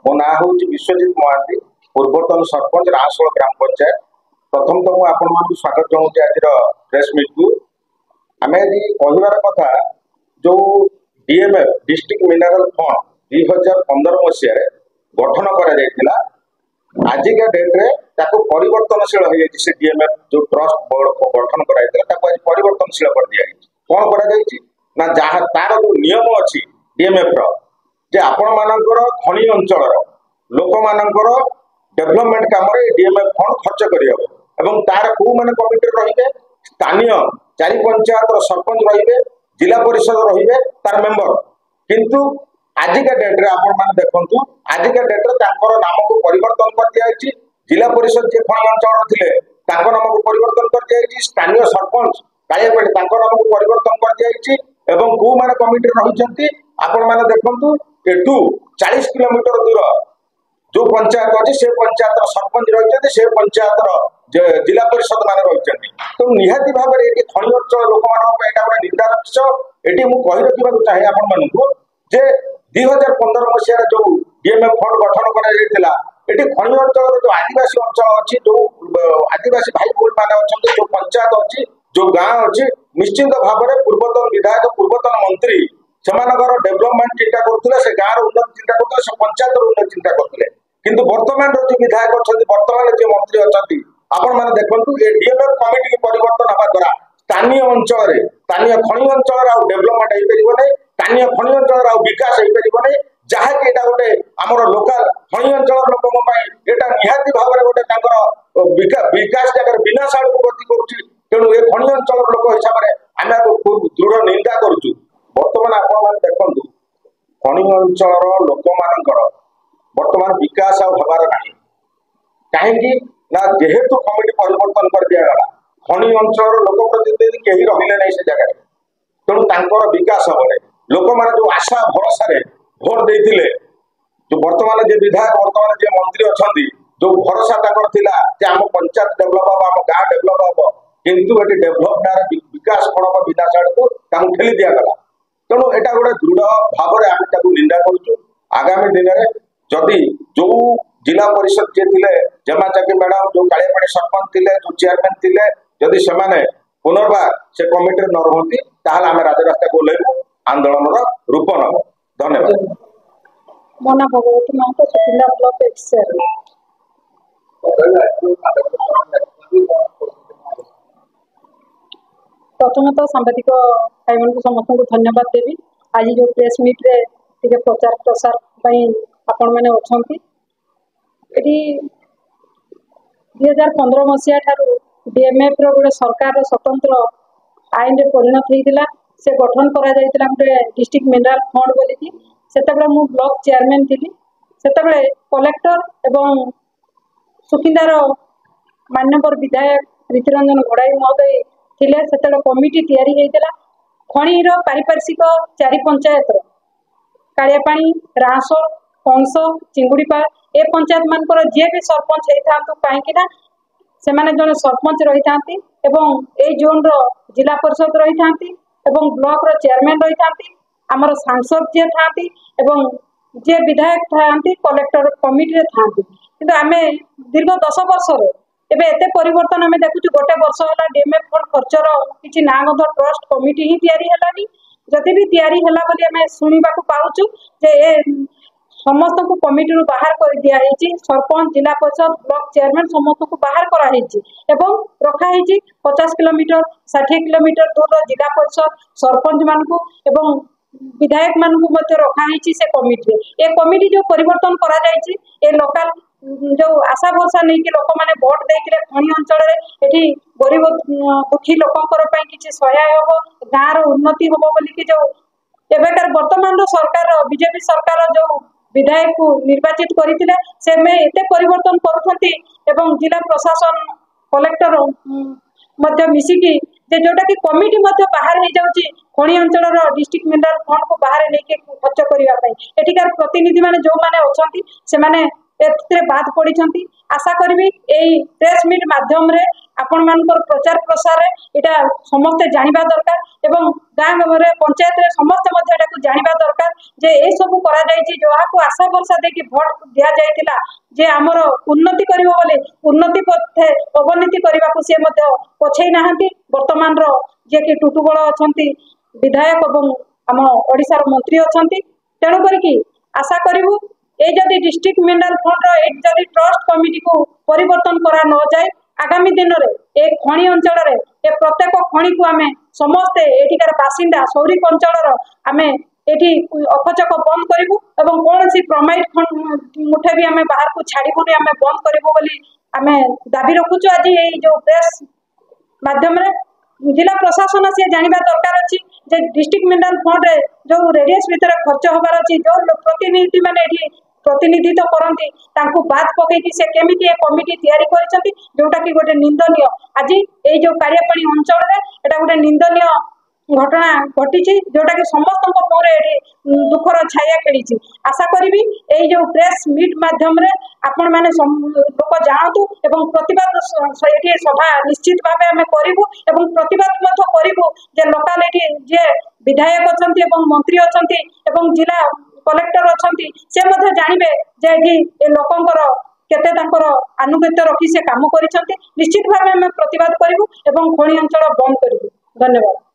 मो ना हूँ विश्वजित महांती पूर्वतन सरपंच रासोल ग्राम पंचायत। प्रथम तो मुझे आपण मान स्वागत जनाऊँ आज प्रेस मीट को। आम आज कहबार कथा जो डीएमएफ डिस्ट्रिक्ट मिनरल फंड 2015 मसीह गठन करा आजिका डेट्रे परिवर्तनशील हो से डीएमएफ जो ट्रस्ट बोर्ड गठन कराई परिवर्तनशील कर दिया कौन करा जहाँ तार जो नियम अच्छी डीएमएफ रे आपण मानकर खनि अंचल लोक मानकर डेवलपमेंट काम डीएमएफ फंड खर्च कर तार कौ मैंने कमिटी रे स्थानीय 4 पंचायत सरपंच रे जिला परिषद रे तार मेंबर किंतु आजिका डेट्रे आपण मैंने देखु आजिका डेट्रे नाम को परिवर्तन कर दिया। जिला परिषद जे खनि अंचल थे नाम को परिवर्तन कर दिया। स्थानीय सरपंच कालियापाड़ी नाम को परिवर्तन कर दिया। कौ मैंने कमिटी रही आपण मैंने देखु एठू 40 किलोमीटर दूर जो पंचायत अच्छे से पंचायत सरपंच रही से पंचायत जिला परिषद मान रही तो निहाती भाव में ये खनि अंचल लोक मान निंदार विषय ये मुझे रखा चाहे आपण मानू जे 2015 मसीह जो डीएमएफ फंड गठन करा खनि अंचल जो आदिवासी अंचल अच्छी जो आदिवासी भाई भूल मैंने अच्छा जो पंचायत अच्छी जो गाँव अच्छी निश्चिंत भाव में पूर्वतन विधायक पूर्वतन मंत्री से डेवलपमेंट चिंता करते से गाँव उन्नति चिंता करते से पंचायत उन्नति चिंता करते किंतु वर्तमान जो विधायक अच्छा वर्तमान जो मंत्री अच्छा आपण मैंने देखु ये डीएमएफ कमिटी परिवर्तन हवा द्वारा स्थानीय अंचल स्थानीय खनि अंचल डेवलपमेंट हो पार स्थानीय खनि अंचल विकास हो पार जहाँकि गोटे आमर लोकाल खनि अंचल लोक निहाती भाव में गोटे विकास जगह विनाश आड़ को गति करुच्ची तेणु ये खनि अंचल लोक हिसाब से आम दृढ़ निंदा करुचु। बर्तमान आपण देखु खनि अंचल लोक मानकर बर्तमान विकास आबार ना कहीं जेहेतु कमिटी परिवर्तन कर दिगला खनि अंचल लोक प्रतिनिधि कहीं रहिले नहीं से जगह तेणु विकास हम लोक मैंने जो आशा भरोसा भोट देते जो वर्तमान जे विधायक वर्तमान जे मंत्री अच्छा जो भरोसा आम पंचायत डेभलप हम आम गाँव डेभलप हम किंतु ये डेभलप ना विकास फल विनाश आड़ को ठेली दिगला तेणु यहाँ गोटे दृढ़ भाव में आम निंदा करुचु। आगामी दिन में जदि जो जिला परिषद जे थे जेमा चाकी मैडम जो कालियापाड़ी सरपंच थे जो चेयरमैन थे जदि से पुनर्बार से कमिटी न रुहति आम राजरास्ता को ओह्लैबु आंदोलन रूप नब। धन्यवाद। मो ना भगवती महतो सुकिंदा ब्लॉक एक्सचेयर। प्रथम तो सांबादिक भाई मान को समस्त को धन्यवाद देवी आज जो प्रेस मीट रे टिके प्रचार प्रसार आपण मैंने अच्छा ये 2015 मसीहा ठारू डीएमएफ गोटे सरकार स्वतंत्र आईन रे परिणत होता से गठन करा गोटे डिस्ट्रिक्ट मिनरल फंड बोली से मु ब्लॉक चेयरमैन थी से कलेक्टर एवं सुकिंदार मान्यवर विधायक प्रीतिरंजन घड़ाई महोदय थे से कमिटी तैयारी होता खनिर पारिपार्श्विक 4 पंचायत कालियापाड़ी रासोल कंस चिंगुड़ीपाड़ ए पंचायत मानकर जी भी सरपंच होता कहीं से जड़े सरपंच रही था जोन जिला परिषद रही था ब्लॉक रो चेयरमैन रही था आमर सांसद जी था जे विधायक था कलेक्टर कमिटी था कि आम दीर्घ 10 वर्ष एबे एते परिवर्तन आम देखु गोटे वर्ष है डीएमएफ फंड खर्चर किसी ना ट्रस्ट कमिटी ही तैयारी हेलानी जदि भी तैयारी है बोली आम शुणा पाचु जे समस्त को कमिटी बाहर कर दिखाई सरपंच जिला परिषद ब्लॉक चेयरमैन समस्त को बाहर कराई रखाई 50 किलोमीटर 60 किलोमीटर दूर जिला परिषद सरपंच मान को विधायक मान को रखाई से कमिटी ए कमिटी जो परिवर्तन करा ए लोकल जो आशा भरसा नहीं कि लोक मैंने भोट देते खनि अंचल ये गरीब दुखी लोकंर किसी सहाय हम गाँव उन्नति हम बोलिकी जो एवं वर्तमान सरकार बीजेपी सरकार जो विधायक को निर्वाचित करते से एते परिवर्तन करुँच जिला प्रशासन कलेक्टर मिसिकी जोटा कि कमिटी बाहर हो जाऊँगी खनि अंचल डिस्ट्रिक्ट मिनरल फंड को बाहर नहीं खर्च करने एଠିକାର प्रतिनिधि माने जो माने अच्छा से एथिरे बाद पड़िछंती आशा करबी एई प्रेस मीट माध्यम रे आपण मानकर प्रचार प्रसार एटा समस्त जानिबा दरकार एवं गाँ गरे पंचायत रे समस्त मध्ये एटाକୁ जानिबा दरकार जे ए सब करा जायछि जोहाको आशा भरसा देकी भोट दिया जायतिला जे हमर उन्नति करिवो बोले उन्नति पथे अवनति करबाको से मध्ये पछै नाहंती वर्तमान रो जे कि टुटुबळ अछंती विधायक एवं हम ओडिसा रो मंत्री अछंती तेणु करिकी आशा करिवु ए जदि डिस्ट्रिक्ट मिनरल फंड रो एक जदि ट्रस्ट कमिटी को परिवर्तन करा न जाए आगामी दिन रे एक खणी अंचल रे ए प्रत्येक खणी को आमे समस्त एठिकार बासिंदा सौरिक अंचल रो आमे एठी अखचक बंद करिवु एवं कोनसी प्रमाइट मुठे भी आमे बाहर को छाड़ीबुनी आमे बंद करिवु बोली आमे दाबी रखुछु आज ए जो प्रेस माध्यम रे जिला प्रशासन से जानवा दरकार अच्छी जे डिस्ट्रिक्ट मिनरल फंड रे जो रेडियस भीतर खर्च होबार अच्छी जो प्रतिनिधि माने एठी प्रतिनिधित्व करती तांको बात पकईकि से केमिति ए कमिटी तैयारी करिसंती जोटा कि गोटे निंदनीय आज ए जो कार्यपाणी अंचल रे एटा गोटे निंदनीय घटना घटी जोटा कि समस्त मुहरे दुखर छाया खेली आशा करी ए जो प्रेस मीट माध्यम रे आपण माने लोक जानतु एवं प्रतिवाद ये सभा निश्चित भाव आम करूँ एवं प्रतिवाद करूँ जे लोकाल जे विधायक अच्छा मंत्री अच्छा जिला कलेक्टर अच्छा से जानवे जे ये लोकंर केते आनुगत्य रखी से काम कर निश्चित भाव आम प्रतिवाद करूँ एवं खणी अंचल बंद करूँ। धन्यवाद।